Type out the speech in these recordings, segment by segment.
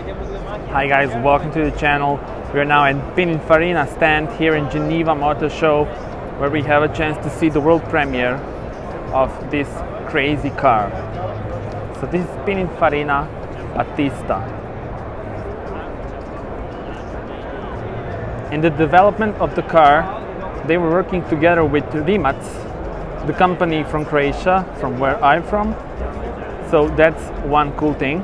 Hi guys, welcome to the channel. We are now at Pininfarina stand here in Geneva Motor Show, where we have a chance to see the world premiere of this crazy car. So this is Pininfarina BATTIsta. In the development of the car, they were working together with Rimac, the company from Croatia, from where I'm from. So that's one cool thing.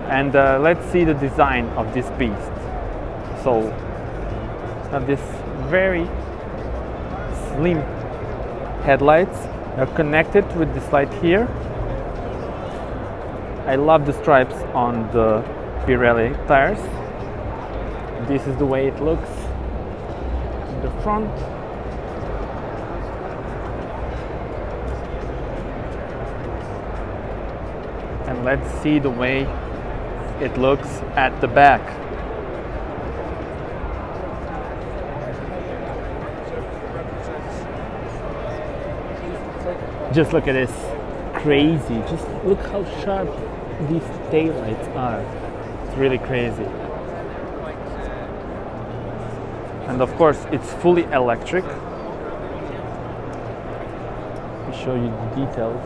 And let's see the design of this beast. So have this very slim headlights. They're connected with this light here. I love the stripes on the Pirelli tires. This is the way it looks in the front. And let's see the way it looks at the back. Just look at this, crazy. Just look how sharp these taillights are. It's really crazy. And of course, it's fully electric. Let me show you the details,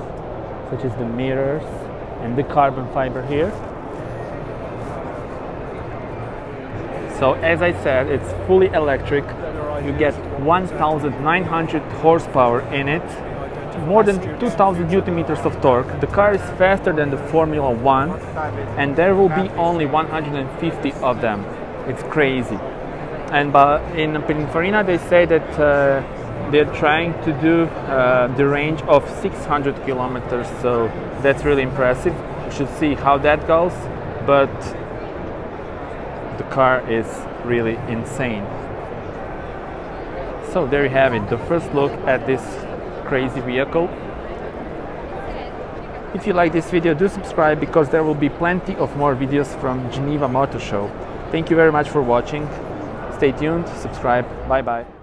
such as the mirrors and the carbon fiber here. So as I said, it's fully electric. You get 1,900 horsepower in it, more than 2,000 Newton meters of torque. The car is faster than the Formula 1, and there will be only 150 of them. It's crazy. And in Pininfarina they say that they're trying to do the range of 600 kilometers, so that's really impressive. You should see how that goes, but the car is really insane. So there you have it, the first look at this crazy vehicle. If you like this video, do subscribe, because there will be plenty of more videos from Geneva Motor Show. Thank you very much for watching. Stay tuned, subscribe, bye bye.